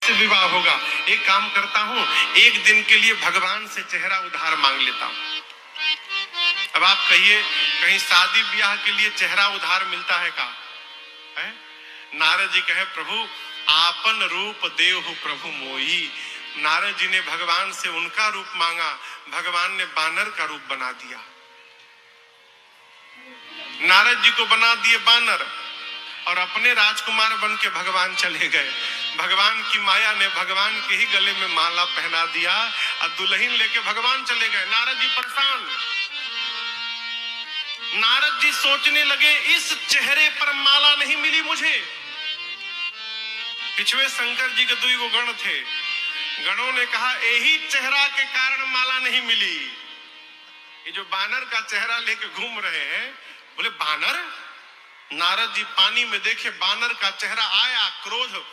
से विवाह होगा। एक काम करता हूं, एक दिन के लिए भगवान से चेहरा उधार मांग लेता हूं। अब आप कहिए, कहीं शादी ब्याह के लिए चेहरा उधार मिलता है का? है? नारद जी कहे, प्रभु आपन रूप देहु प्रभु मोही। नारद जी ने भगवान से उनका रूप मांगा, भगवान ने बानर का रूप बना दिया। नारद जी को बना दिए बानर और अपने राजकुमार बन के भगवान चले गए। भगवान की माया ने भगवान के ही गले में माला पहना दिया और दुल्हन लेके भगवान चले गए। नारद जी परेशान। नारद जी सोचने लगे, इस चेहरे पर माला नहीं मिली मुझे। पिछवे शंकर जी के दो गण थे, गणों ने कहा यही चेहरा के कारण माला नहीं मिली। ये जो बानर का चेहरा लेके घूम रहे हैं, बोले बानर? नारद जी पानी में देखे बानर का चेहरा आया, क्रोध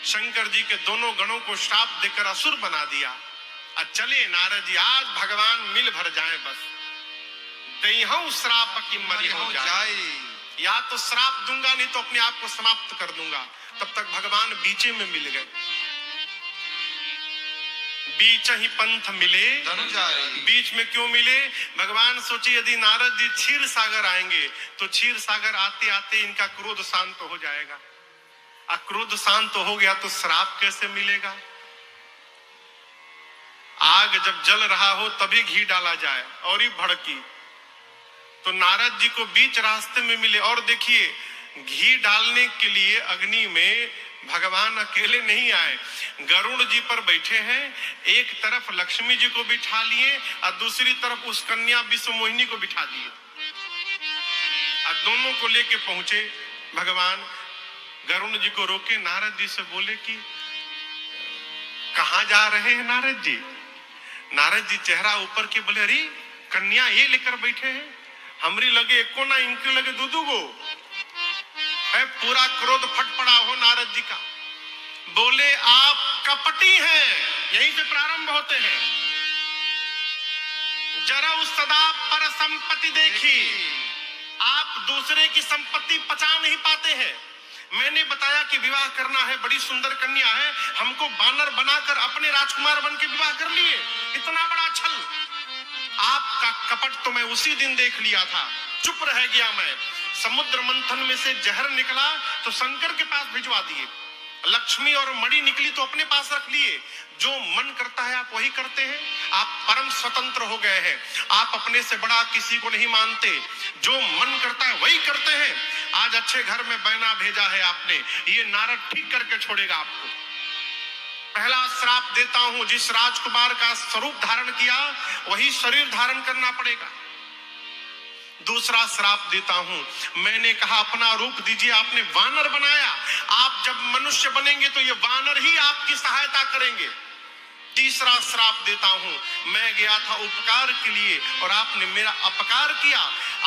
शंकर जी के दोनों गणों को श्राप देकर असुर बना दिया। अब चले नारद जी, आज भगवान मिल भर जाए, बस दईहूं श्राप की मरी हो जाए। या तो श्राप दूंगा, नहीं तो अपने आप को समाप्त कर दूंगा। तब तक भगवान बीचे में मिल गए। बीच ही पंथ मिले बीच में क्यों मिले? भगवान सोचे यदि नारद जी क्षीर सागर आएंगे तो क्षीर सागर आते आते इनका क्रोध शांत हो जाएगा। क्रोध शांत हो गया तो श्राप कैसे मिलेगा? आग जब जल रहा हो तभी घी डाला जाए और ही भड़की। तो नारद जी को बीच रास्ते में मिले। और देखिए, घी डालने के लिए अग्नि में भगवान अकेले नहीं आए, गरुड़ जी पर बैठे हैं। एक तरफ लक्ष्मी जी को बिठा लिए और दूसरी तरफ उस कन्या विश्व मोहिनी को बिठा दिए और दोनों को लेके पहुंचे। भगवान गरुड़ जी को रोके, नारद जी से बोले कि कहां जा रहे हैं नारद जी? नारद जी चेहरा ऊपर के बोले, अरे कन्या ये लेकर बैठे हैं, हमरी लगे एको ना, इनके लगे दूधू गो है। पूरा क्रोध फट पड़ा हो नारद जी का। बोले आप कपटी हैं, यहीं से प्रारंभ होते हैं। जरा उस सदा पर संपत्ति देखी, आप दूसरे की संपत्ति पचा नहीं पाते हैं। मैंने बताया कि विवाह करना है, बड़ी सुंदर कन्या है, हमको बानर बनाकर अपने राजकुमार बन के विवाह कर लिए। इतना बड़ा छल! आपका कपट तो मैं उसी दिन देख लिया था, चुप रह गया मैं। समुद्र मंथन में से जहर निकला तो शंकर के पास भिजवा दिए, लक्ष्मी और मणि निकली तो अपने पास रख लिए। जो मन करता है आप वही करते हैं। आप परम स्वतंत्र हो गए हैं, आप अपने से बड़ा किसी को नहीं मानते, जो मन करता है वही करते हैं। आज अच्छे घर में बहना भेजा है आपने, ये नारद ठीक करके छोड़ेगा आपको। पहला श्राप देता हूं, जिस राजकुमार का स्वरूप धारण किया वही शरीर धारण करना पड़ेगा। दूसरा श्राप देता हूं, मैंने कहा अपना रूप दीजिए, आपने वानर बनाया, आप जब मनुष्य बनेंगे तो ये वानर ही आपकी सहायता करेंगे। तीसरा श्राप देता हूं, मैं गया था उपकार के लिए और आपने मेरा अपकार किया।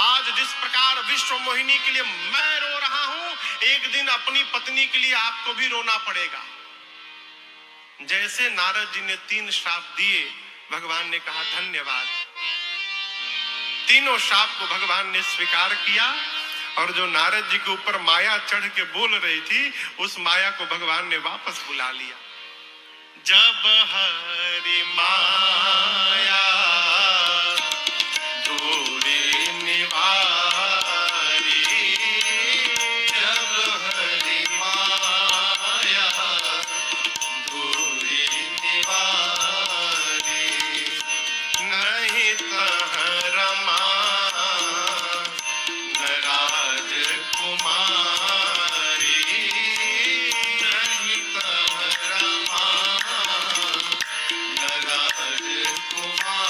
आज जिस प्रकार विश्व मोहिनी के लिए मैं रो रहा हूं, एक दिन अपनी पत्नी के लिए आपको भी रोना पड़ेगा। जैसे नारद जी ने 3 श्राप दिए, भगवान ने कहा धन्यवाद। तीनों श्राप को भगवान ने स्वीकार किया और जो नारद जी के ऊपर माया चढ़ के बोल रही थी, उस माया को भगवान ने वापस बुला लिया। जब हरि माया दूरी निवारी, जब हरि माया दूरी निवारी, नहीं तह रमा न राजकुमारी, नहीं तह रमा न राजकुमारी।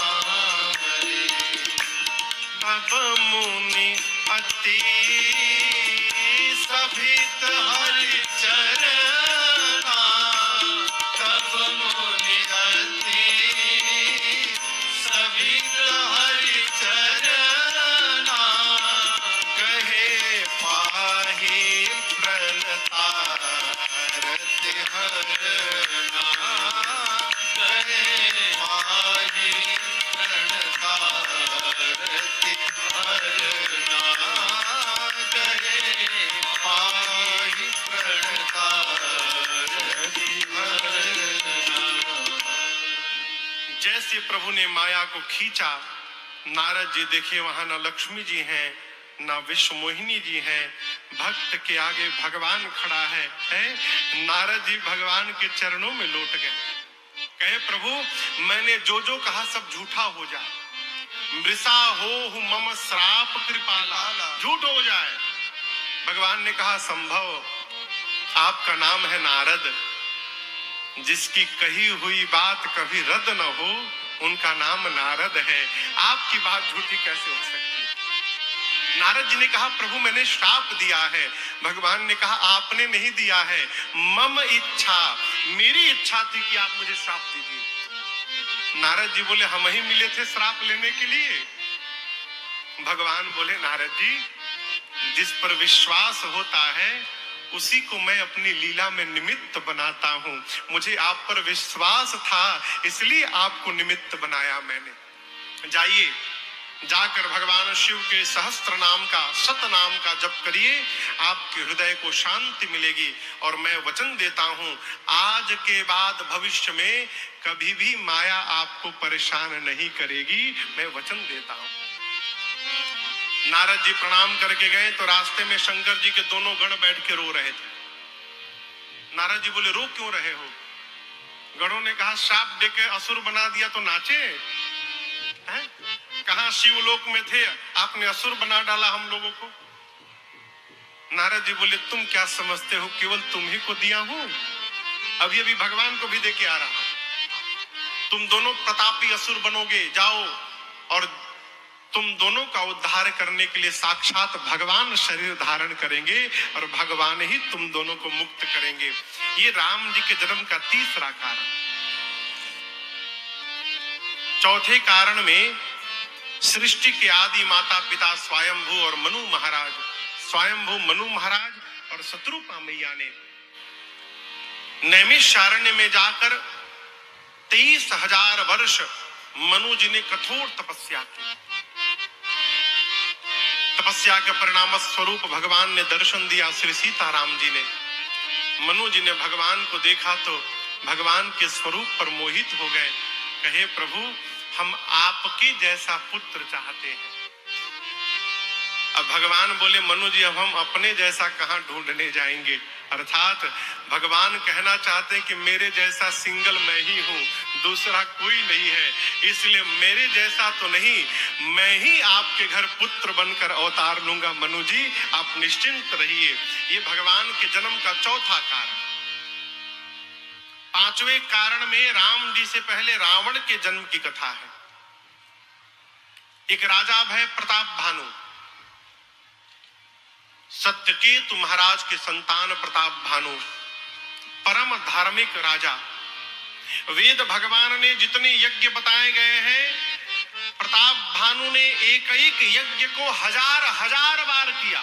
जैसे प्रभु ने माया को खींचा, नारद जी देखे वहां न लक्ष्मी जी हैं ना विश्व मोहिनी जी हैं, भक्त के आगे भगवान खड़ा है? नारद जी भगवान के चरणों में लौट गए, कहे प्रभु मैंने जो जो कहा सब झूठा हो जाए, मृषा हो मम श्राप कृपाला, झूठ हो जाए। भगवान ने कहा संभव, आपका नाम है नारद, जिसकी कही हुई बात कभी रद्द न हो उनका नाम नारद है, आपकी बात झूठी कैसे हो सकती है? नारद जी ने कहा प्रभु मैंने श्राप दिया है। भगवान ने कहा आपने नहीं दिया है, मम इच्छा, मेरी इच्छा थी कि आप मुझे श्राप दीजिए। नारद जी बोले हम ही मिले थे श्राप लेने के लिए। भगवान बोले नारद जी, जिस पर विश्वास होता है उसी को मैं अपनी लीला में निमित्त बनाता हूं। मुझे आप पर विश्वास था इसलिए आपको निमित्त बनाया मैंने। जाइए, जाकर भगवान शिव के सहस्त्र नाम का, शत नाम का जप करिए, आपके हृदय को शांति मिलेगी। और मैं वचन देता हूं आज के बाद भविष्य में कभी भी माया आपको परेशान नहीं करेगी, मैं वचन देता हूं। नारद जी प्रणाम करके गए तो रास्ते में शंकर जी के दोनों गण बैठ के रो रहे थे। नारद जी बोले रो क्यों रहे हो? गणों ने कहा श्राप देके असुर बना दिया तो नाचे हैं? कहां शिवलोक में थे, आपने असुर बना डाला हम लोगों को। नारद जी बोले तुम क्या समझते हो केवल तुम ही को दिया हूं, अभी अभी भगवान को भी देके आ रहा हूं। तुम दोनों प्रतापी असुर बनोगे, जाओ, और तुम दोनों का उद्धार करने के लिए साक्षात भगवान शरीर धारण करेंगे और भगवान ही तुम दोनों को मुक्त करेंगे। ये राम जी के जन्म का तीसरा कारण। चौथे कारण में सृष्टि के आदि माता पिता स्वयंभू और मनु महाराज, स्वयंभू मनु महाराज और शत्रुपा मैया ने नैमिषारण्य में जाकर 23,000 वर्ष मनु जी ने कठोर तपस्या की। तपस्या के परिणाम स्वरूप भगवान ने दर्शन दिया श्री सीताराम जी ने। मनु जी ने भगवान को देखा तो भगवान के स्वरूप पर मोहित हो गए, कहे प्रभु हम आपके जैसा पुत्र चाहते हैं। अब भगवान बोले मनु जी अब हम अपने जैसा कहां ढूंढने जाएंगे, अर्थात भगवान कहना चाहते हैं कि मेरे जैसा सिंगल मैं ही हूं, दूसरा कोई नहीं है, इसलिए मेरे जैसा तो नहीं, मैं ही आपके घर पुत्र बनकर अवतार लूंगा। मनु जी आप निश्चिंत रहिए। ये भगवान के जन्म का चौथा कारण। पांचवें कारण में राम जी से पहले रावण के जन्म की कथा है। एक राजा है प्रताप भानु, सत्यकेतु महाराज के संतान प्रताप भानु, परम धार्मिक राजा। वेद भगवान ने जितने यज्ञ बताए गए हैं प्रताप भानु ने एक एक यज्ञ को हजार हजार बार किया।